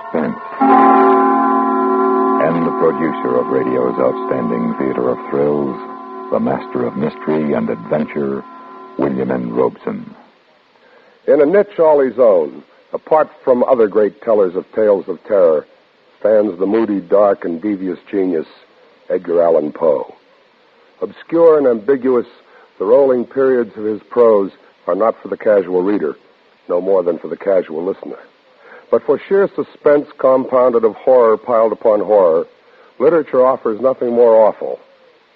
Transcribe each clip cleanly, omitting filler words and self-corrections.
Suspense. And the producer of radio's outstanding theater of thrills, the master of mystery and adventure, William N. Robson. In a niche all his own, apart from other great tellers of tales of terror, stands the moody, dark, and devious genius, Edgar Allan Poe. Obscure and ambiguous, the rolling periods of his prose are not for the casual reader, no more than for the casual listener. But for sheer suspense compounded of horror piled upon horror, literature offers nothing more awful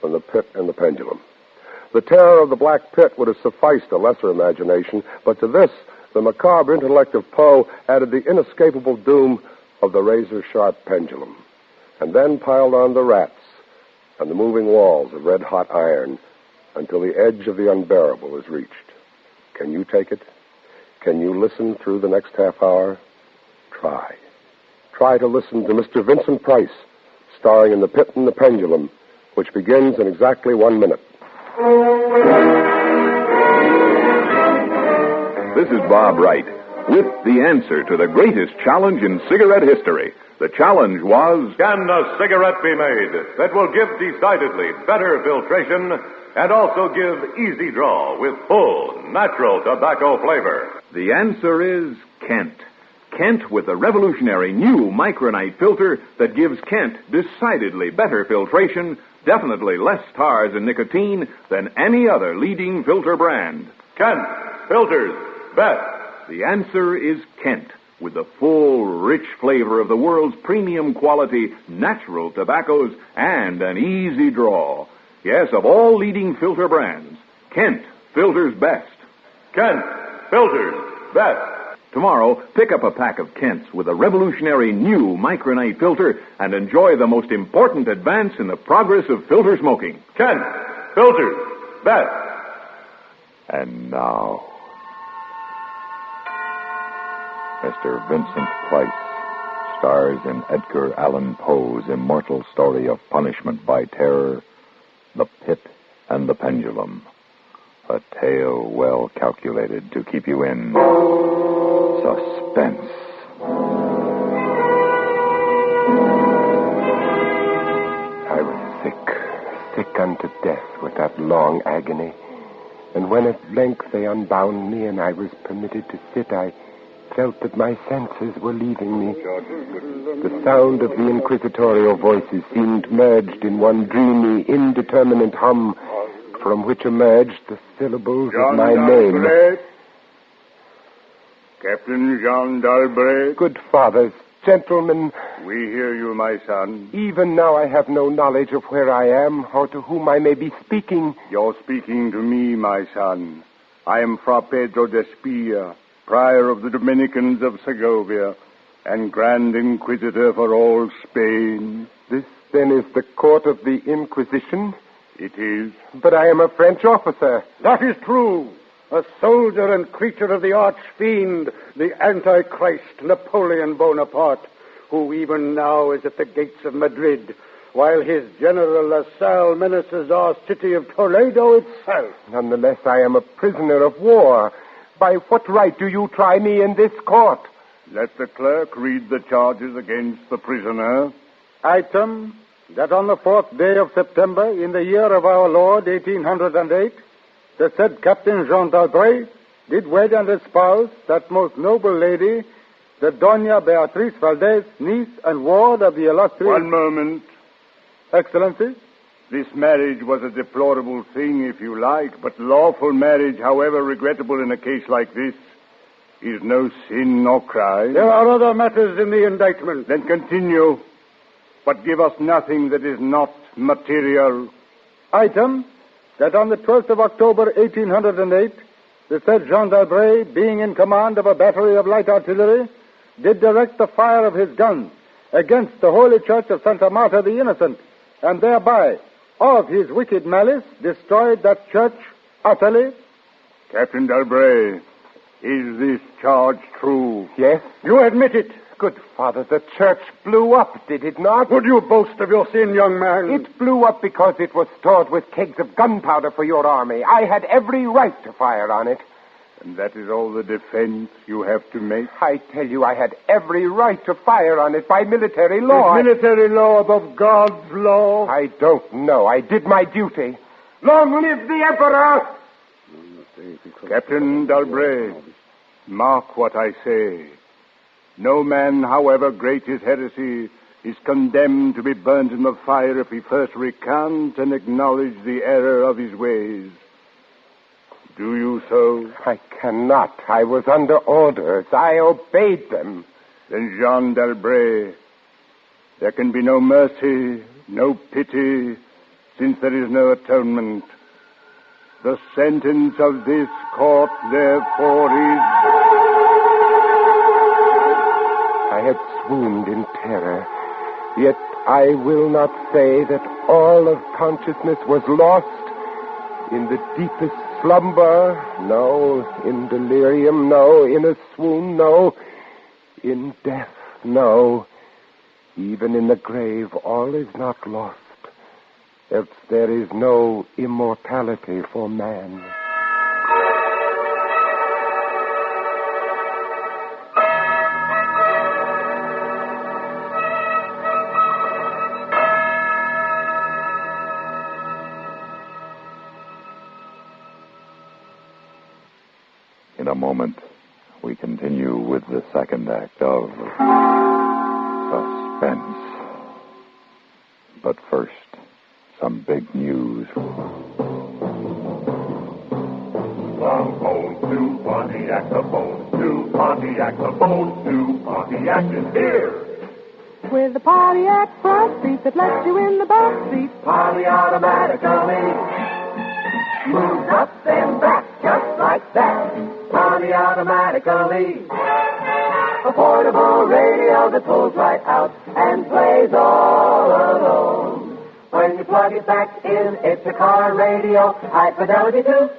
than The Pit and the Pendulum. The terror of the Black Pit would have sufficed a lesser imagination, but to this, the macabre intellect of Poe added the inescapable doom of the razor-sharp pendulum, and then piled on the rats and the moving walls of red-hot iron until the edge of the unbearable is reached. Can you take it? Can you listen through the next half hour? Try. Try to listen to Mr. Vincent Price, starring in The Pit and the Pendulum, which begins in exactly 1 minute. This is Bob Wright with the answer to the greatest challenge in cigarette history. The challenge was, can a cigarette be made that will give decidedly better filtration and also give easy draw with full, natural tobacco flavor? The answer is Kent. Kent with the revolutionary new micronite filter that gives Kent decidedly better filtration, definitely less tars and nicotine than any other leading filter brand. Kent, filters, best. The answer is Kent, with the full, rich flavor of the world's premium quality natural tobaccos and an easy draw. Yes, of all leading filter brands, Kent filters best. Kent filters best. Tomorrow, pick up a pack of Kents with a revolutionary new micronite filter and enjoy the most important advance in the progress of filter smoking. Kent filters best. And now, Mr. Vincent Price stars in Edgar Allan Poe's immortal story of punishment by terror, The Pit and the Pendulum. A tale well calculated to keep you in suspense. I was sick unto death with that long agony. And when at length they unbound me and I was permitted to sit, I felt that my senses were leaving me. The sound of the inquisitorial voices seemed merged in one dreamy, indeterminate hum, from which emerged the syllables of my name. Captain Jean d'Albret. Good fathers, gentlemen. We hear you, my son. Even now I have no knowledge of where I am or to whom I may be speaking. You're speaking to me, my son. I am Fra Pedro d'Espia, prior of the Dominicans of Segovia, and Grand Inquisitor for all Spain. This, then, is the court of the Inquisition? It is. But I am a French officer. That is true. A soldier and creature of the arch-fiend, the Antichrist, Napoleon Bonaparte, who even now is at the gates of Madrid, while his General LaSalle menaces our city of Toledo itself. Nonetheless, I am a prisoner of war. By what right do you try me in this court? Let the clerk read the charges against the prisoner. Item, that on the 4th day of September, in the year of our Lord, 1808, the said Captain Jean d'Albret did wed and espouse that most noble lady, the Doña Beatriz Valdez, niece and ward of the illustrious... 1 moment. Excellency? This marriage was a deplorable thing, if you like, but lawful marriage, however regrettable in a case like this, is no sin nor crime. There are other matters in the indictment. Then continue, but give us nothing that is not material. Item, that on the 12th of October, 1808, the said Jean d'Albret, being in command of a battery of light artillery, did direct the fire of his guns against the holy church of Santa Marta the Innocent, and thereby, of his wicked malice, destroyed that church utterly. Captain d'Albret, is this charge true? Yes. You admit it. Good father, the church blew up, did it not? Would you boast of your sin, young man? It blew up because it was stored with kegs of gunpowder for your army. I had every right to fire on it. And that is all the defense you have to make? I tell you, I had every right to fire on it by military law. Is military law above God's law? I don't know. I did my duty. Long live the Emperor! Captain Dalbray, mark what I say. No man, however great his heresy, is condemned to be burnt in the fire if he first recant and acknowledge the error of his ways. Do you so? I cannot. I was under orders. I obeyed them. Then, Jean Dalbray, there can be no mercy, no pity, since there is no atonement. The sentence of this court, therefore, is... I had swooned in terror, yet I will not say that all of consciousness was lost. In the deepest slumber, no. In delirium, no. In a swoon, no. In death, no. Even in the grave, all is not lost. Else there is no immortality for man. In a moment, we continue with the second act of Suspense. But first, some big news. Bone to Pontiac, the bone to Pontiac, the bone to Pontiac is here. With the Pontiac front seat that lets you in the back seat. Pontiac automatically moves up and back just like that. Pontiac automatically. A portable radio that pulls right out and plays all alone. When you plug it back in, it's a car radio, high fidelity too.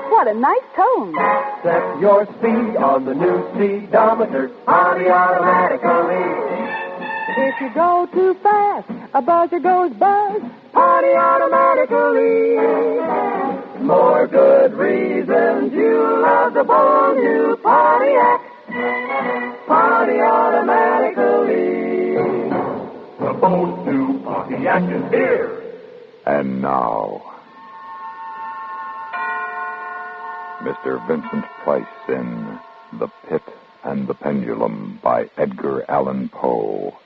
What a nice tone. Set your speed on the new speedometer, Pontiac automatically. If you go too fast, a buzzer goes buzz. Pontiac automatically. More good reasons you love the brand new Pontiac. Pontiac automatically. The bold new Pontiac is here. And now, Mr. Vincent Price in The Pit and the Pendulum by Edgar Allan Poe.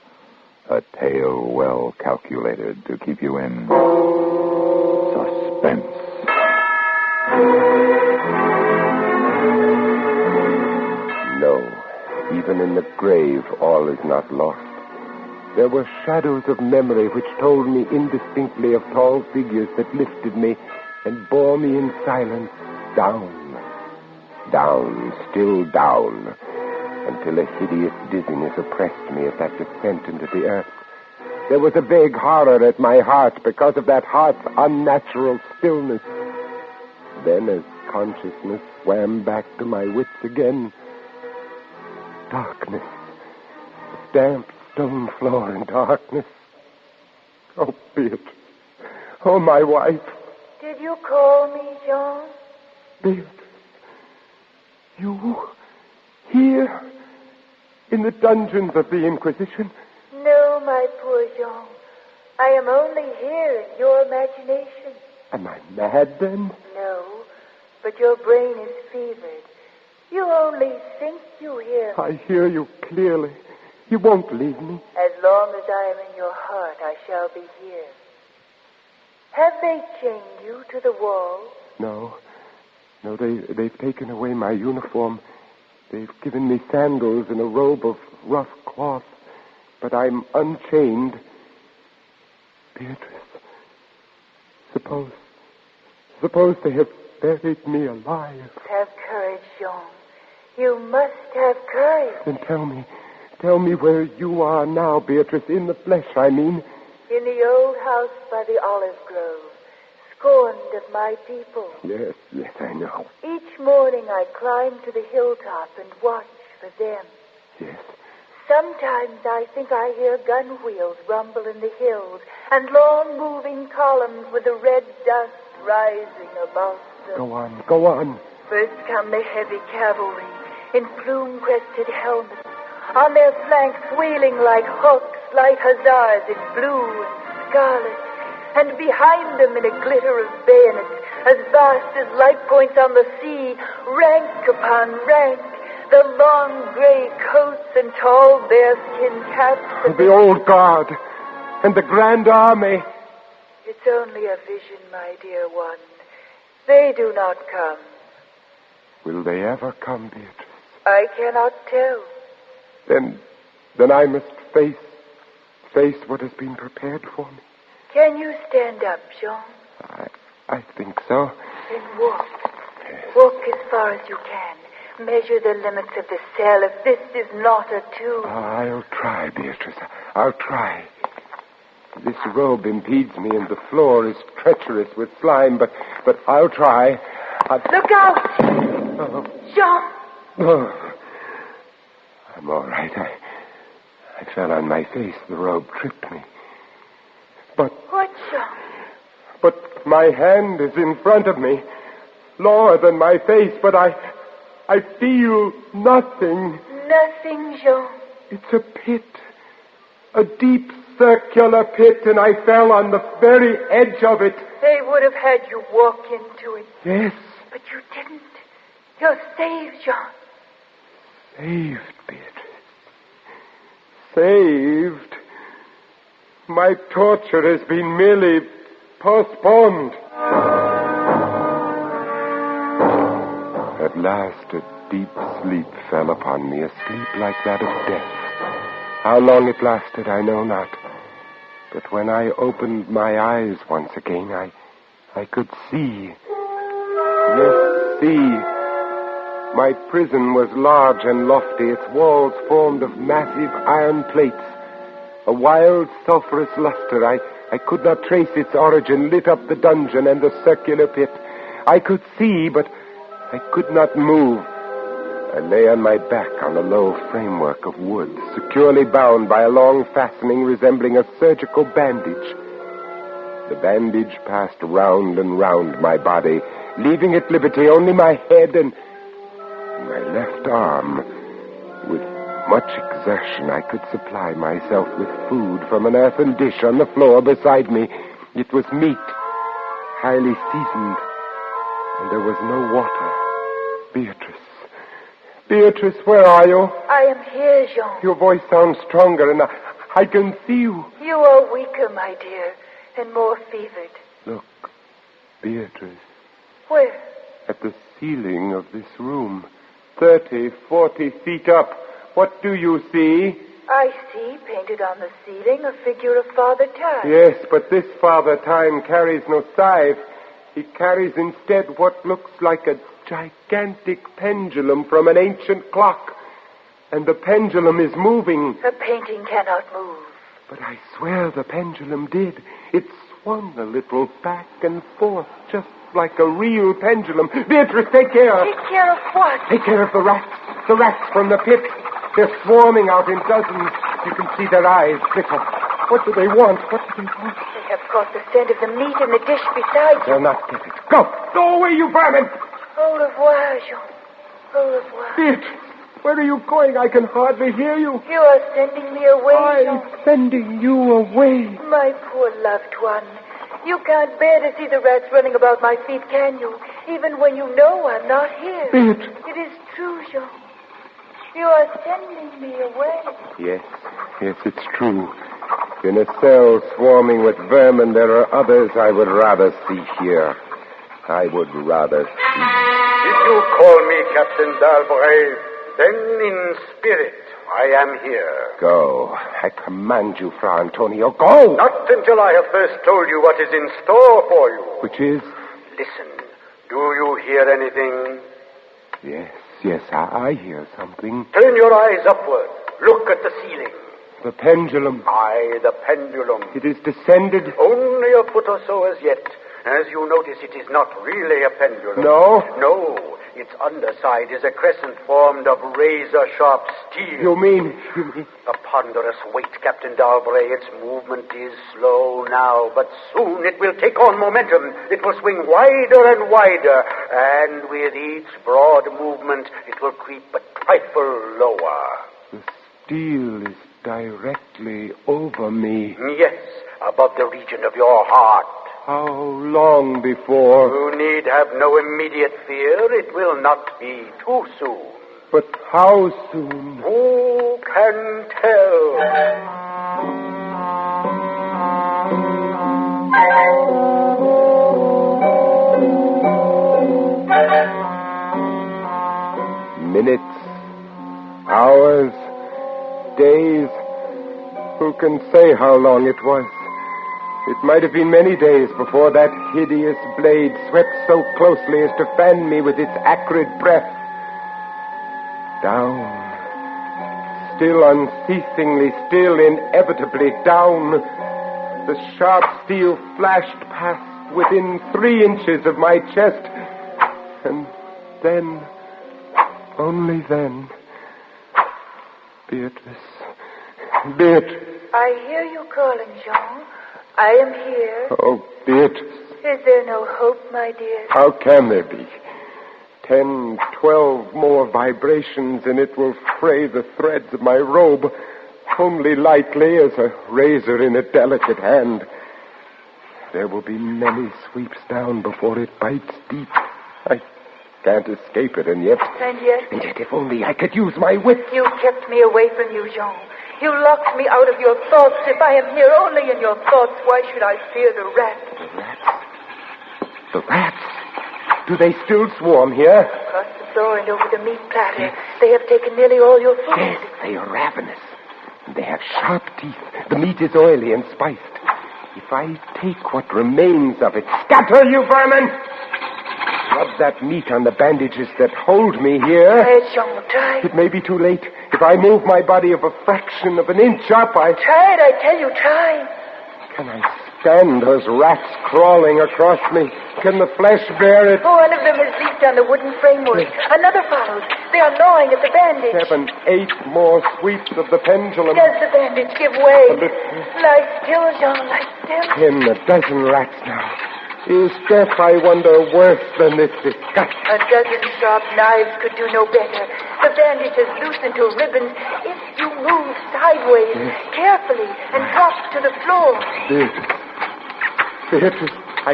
A tale well calculated to keep you in suspense. No, even in the grave, all is not lost. There were shadows of memory which told me indistinctly of tall figures that lifted me and bore me in silence down, still down, until a hideous dizziness oppressed me at that descent into the earth. There was a vague horror at my heart because of that heart's unnatural stillness. Then, as consciousness swam back to my wits again, darkness, a damp stone floor and darkness. Oh, Beatrice. Oh, my wife. Did you call me, John? Beatrice. You here in the dungeons of the Inquisition? No, my poor Jean. I am only here in your imagination. Am I mad, then? No, but your brain is fevered. You only think you hear me. I hear you clearly. You won't leave me. As long as I am in your heart, I shall be here. Have they chained you to the wall? No, they've taken away my uniform. They've given me sandals and a robe of rough cloth. But I'm unchained. Beatrice, suppose they have buried me alive. Have courage, Jean. You must have courage. Then tell me where you are now, Beatrice, in the flesh, I mean. In the old house by the olive grove, scorned of my people. Yes, I know. Each morning I climb to the hilltop and watch for them. Yes. Sometimes I think I hear gun wheels rumble in the hills and long moving columns with the red dust rising above them. Go on. First come the heavy cavalry in plume-crested helmets, on their flanks wheeling like hawks, light hussars in blue and scarlet, and behind them in a glitter of bayonets, as vast as light points on the sea, rank upon rank, the long gray coats and tall bearskin caps. And the old guard and the grand army. It's only a vision, my dear one. They do not come. Will they ever come, Beatrice? I cannot tell. Then I must face what has been prepared for me. Can you stand up, Jean? I think so. Then walk. Walk as far as you can. Measure the limits of the cell if this is not a tomb. I'll try, Beatrice. I'll try. This robe impedes me, and the floor is treacherous with slime, but I'll try. Look out! Oh. Jean! Oh. I'm all right. I fell on my face. The robe tripped me. But... What, Jean? But my hand is in front of me, lower than my face, but I feel nothing. Nothing, Jean. It's a pit. A deep circular pit, and I fell on the very edge of it. They would have had you walk into it. Yes. But you didn't. You're saved, Jean. Saved, Beatrice. Saved. My torture has been merely postponed. At last, a deep sleep fell upon me, a sleep like that of death. How long it lasted, I know not. But when I opened my eyes once again, I could see. Yes, see. My prison was large and lofty, its walls formed of massive iron plates. A wild, sulphurous luster, I could not trace its origin, lit up the dungeon and the circular pit. I could see, but I could not move. I lay on my back on a low framework of wood, securely bound by a long fastening resembling a surgical bandage. The bandage passed round and round my body, leaving at liberty only my head and my left arm. With much exertion, I could supply myself with food from an earthen dish on the floor beside me. It was meat, highly seasoned, and there was no water. Beatrice, where are you? I am here, Jean. Your voice sounds stronger, and I can see you. You are weaker, my dear, and more fevered. Look, Beatrice. Where? At the ceiling of this room. 30, 40 feet up. What do you see? I see, painted on the ceiling, a figure of Father Time. Yes, but this Father Time carries no scythe. He carries instead what looks like a gigantic pendulum from an ancient clock. And the pendulum is moving. The painting cannot move. But I swear the pendulum did. It swung a little back and forth, just like a real pendulum. Beatrice, take care. Take care of what? Take care of the rats. The rats from the pit. They're swarming out in dozens. You can see their eyes flicker. What do they want? They have caught the scent of the meat in the dish beside you. They'll not get it. Go! Go away, you vermin! Au revoir, Jean. Au revoir. Beatrice, where are you going? I can hardly hear you. You are sending me away, Jean. I'm sending you away. My poor loved one. You can't bear to see the rats running about my feet, can you? Even when you know I'm not here. Beatrice. It is true, Jean. You are sending me away. Yes, it's true. In a cell swarming with vermin, there are others I would rather see here. I would rather see. If you call me Captain d'Albret, then in spirit I am here. Go. I command you, Fra Antonio, go! Not until I have first told you what is in store for you. Which is? Listen. Do you hear anything? Yes, I hear something. Turn your eyes upward. Look at the ceiling. The pendulum. Aye, the pendulum. It is descended. Only a foot or so as yet. As you notice, it is not really a pendulum. No? No. Its underside is a crescent formed of razor-sharp steel. You mean... A ponderous weight, Captain Dalbray. Its movement is slow now, but soon it will take on momentum. It will swing wider and wider, and with each broad movement, it will creep a trifle lower. The steel is directly over me. Yes, above the region of your heart. How long before? You need have no immediate fear. It will not be too soon. But how soon? Who can tell? Minutes, hours, days. Who can say how long it was? It might have been many days before that hideous blade swept so closely as to fan me with its acrid breath. Down. Still unceasingly, still inevitably down. The sharp steel flashed past within 3 inches of my chest. And then, only then, Beatrice. I hear you calling, Jean. I am here. Oh, Beatrice. Is there no hope, my dear? How can there be? 10, 12 more vibrations, and it will fray the threads of my robe, only lightly as a razor in a delicate hand. There will be many sweeps down before it bites deep. I can't escape it, and yet... And yet, if only I could use my wit. You kept me away from you, Jean. You locked me out of your thoughts. If I am here only in your thoughts, why should I fear the rats? The rats? The rats? Do they still swarm here? Across the floor and over the meat platter. Yes. They have taken nearly all your food. Yes, they are ravenous. They have sharp teeth. The meat is oily and spiced. If I take what remains of it... Scatter, you vermin! Rub that meat on the bandages that hold me here. Jean, try. It may be too late. If I move my body of a fraction of an inch up, Try it, I tell you, try. Can I stand those rats crawling across me? Can the flesh bear it? Oh, one of them has leaped on the wooden framework. Another follows. They are gnawing at the bandage. 7, 8 more sweeps of the pendulum. Does the bandage give way? Lie still, Jean, lie still. 10, a dozen rats now. Is death, I wonder, worse than this disgust? A dozen sharp knives could do no better. The bandage has loosened to ribbons. If you move sideways, carefully, and drop to the floor. Beatrice, I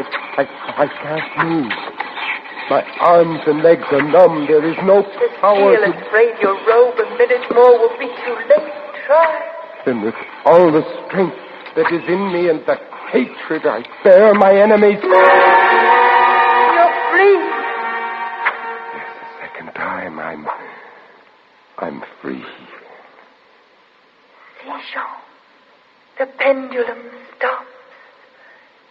can't move. My arms and legs are numb. There is no power to... afraid your robe a minute more will be too late. Try. Then with all the strength that is in me and the hatred I bear my enemies. You're free. Yes, the second time I'm free. See, Jean, the pendulum stops.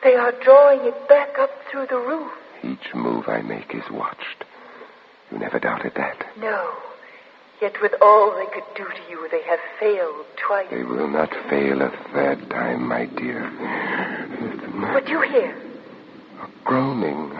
They are drawing it back up through the roof. Each move I make is watched. You never doubted that? No. Yet with all they could do to you, they have failed twice. They will not fail a third time, my dear. What do you hear? A groaning,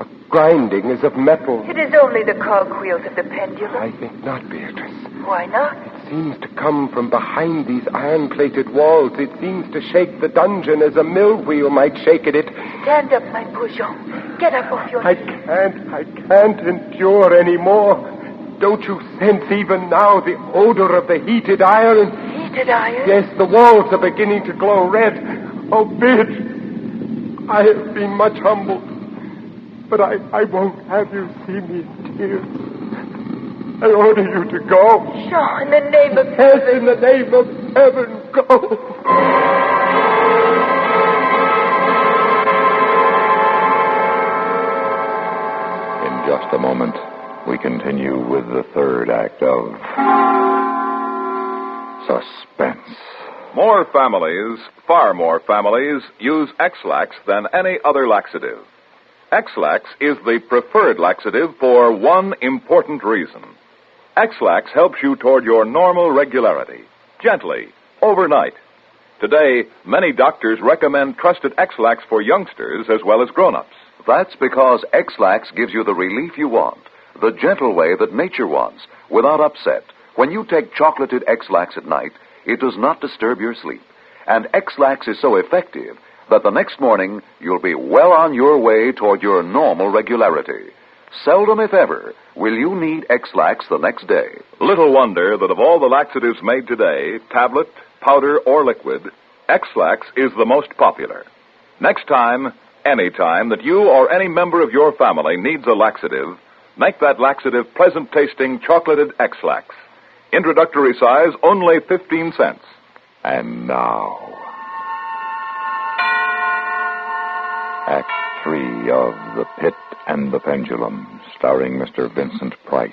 a grinding as of metal. It is only the cogwheels of the pendulum. I think not, Beatrice. Why not? It seems to come from behind these iron-plated walls. It seems to shake the dungeon as a mill wheel might shake it. Stand up, my poor Jean. Get up off your knees. I can't endure any more. Don't you sense even now the odor of the heated iron? Heated iron? Yes, the walls are beginning to glow red. Oh, Beatrice, I have been much humbled, but I won't have you see me in tears. I order you to go. Jean, in the name of heaven. Yes, in the name of heaven, go. In just a moment, we continue with the third act of Suspense. More families, far more families, use X-Lax than any other laxative. X-Lax is the preferred laxative for one important reason. X-Lax helps you toward your normal regularity, gently, overnight. Today, many doctors recommend trusted X-Lax for youngsters as well as grown-ups. That's because X-Lax gives you the relief you want. the gentle way that nature wants, without upset. When you take chocolated X-Lax at night, it does not disturb your sleep. And X-Lax is so effective that the next morning you'll be well on your way toward your normal regularity. Seldom, if ever, will you need X-Lax the next day. Little wonder that of all the laxatives made today, tablet, powder, or liquid, X-Lax is the most popular. Next time, any time that you or any member of your family needs a laxative, make that laxative pleasant-tasting chocolated X-Lax. Introductory size, only 15 cents. And now, Act 3 of The Pit and the Pendulum, starring Mr. Vincent Price.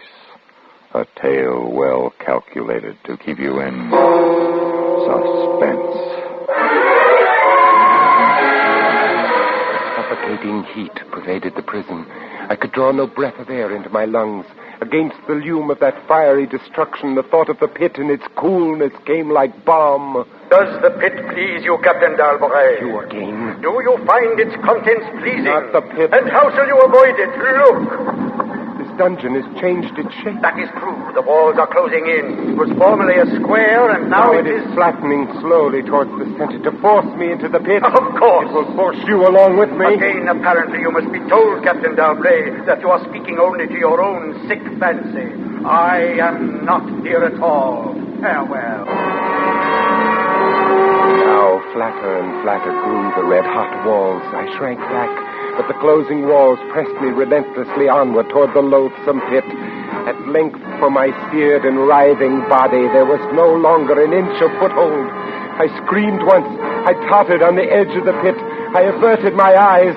A tale well calculated to keep you in suspense. Suffocating heat pervaded the prison. I could draw no breath of air into my lungs. Against the lume of that fiery destruction, the thought of the pit and its coolness came like balm. Does the pit please you, Captain Dalbray? You again? Do you find its contents pleasing? Not the pit. And how shall you avoid it? Look! This dungeon has changed its shape. That is true. The walls are closing in. It was formerly a square, and now it is flattening slowly towards the center to force me into the pit. Of course. It will force you along with me. Again, apparently, you must be told, Captain Dalbray, that you are speaking only to your own sick fancy. I am not here at all. Farewell. Now, flatter and flatter grew the red-hot walls. I shrank back, but the closing walls pressed me relentlessly onward toward the loathsome pit. At length, for my seared and writhing body, there was no longer an inch of foothold. I screamed once. I tottered on the edge of the pit. I averted my eyes.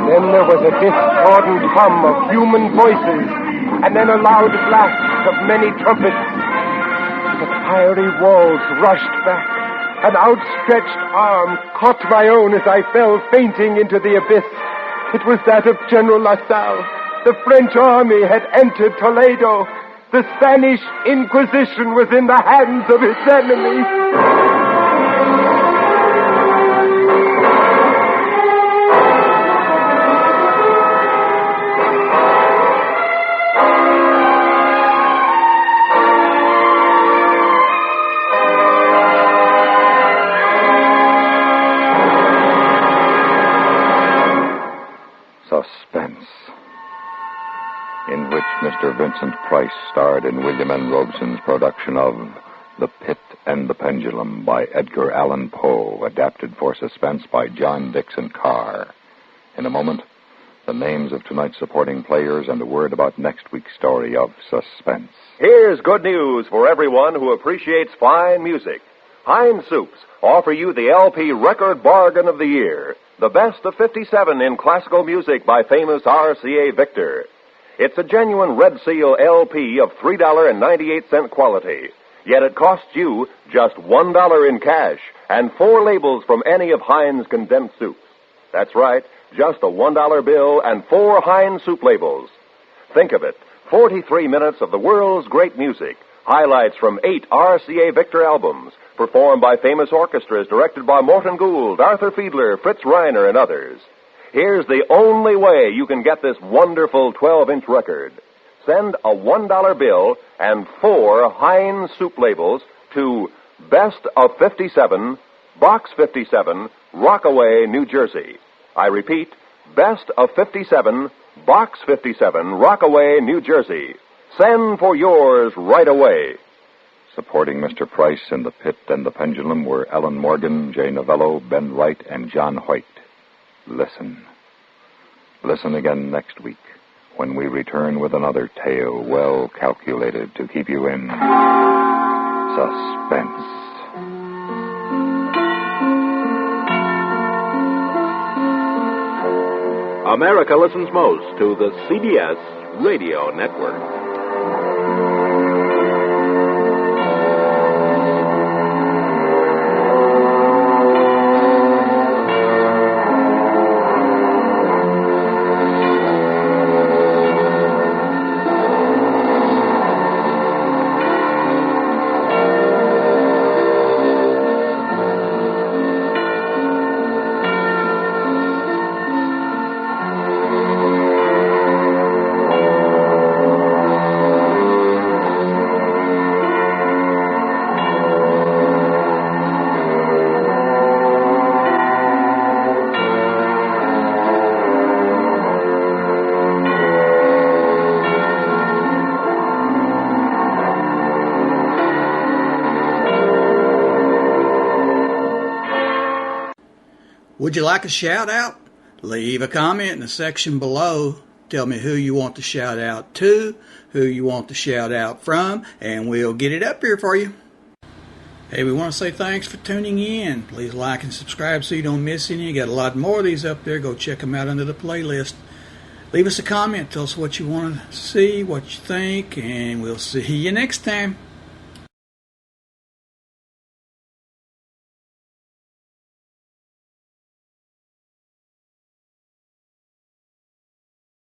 Then there was a discordant hum of human voices, and then a loud blast of many trumpets. The fiery walls rushed back. An outstretched arm caught my own as I fell fainting into the abyss. It was that of General LaSalle. The French army had entered Toledo. The Spanish Inquisition was in the hands of its enemies. Suspense, in which Mr. Vincent Price starred in William N. Robson's production of The Pit and the Pendulum by Edgar Allan Poe, adapted for Suspense by John Dixon Carr. In a moment, the names of tonight's supporting players and a word about next week's story of Suspense. Here's good news for everyone who appreciates fine music. Heinz Soups offer you the LP Record Bargain of the Year, the best of 57 in classical music by famous RCA Victor. It's a genuine Red Seal LP of $3.98 quality, yet it costs you just $1 in cash and 4 labels from any of Heinz condensed soups. That's right, just a $1 bill and 4 Heinz soup labels. Think of it, 43 minutes of the world's great music, highlights from 8 RCA Victor albums, performed by famous orchestras directed by Morton Gould, Arthur Fiedler, Fritz Reiner, and others. Here's the only way you can get this wonderful 12-inch record. Send a $1 bill and 4 Heinz soup labels to Best of 57, Box 57, Rockaway, New Jersey. I repeat, Best of 57, Box 57, Rockaway, New Jersey. Send for yours right away. Supporting Mr. Price in The Pit and the Pendulum were Ellen Morgan, Jay Novello, Ben Wright, and John Hoyt. Listen. Listen again next week when we return with another tale well calculated to keep you in suspense. America listens most to the CBS Radio Network. Would you like a shout out? Leave a comment in the section below. Tell me who you want to shout out to, who you want to shout out from, and we'll get it up here for you. Hey, we want to say thanks for tuning in. Please like and subscribe so you don't miss any. You got a lot more of these up there. Go check them out under the playlist. Leave us a comment. Tell us what you want to see, what you think, and we'll see you next time.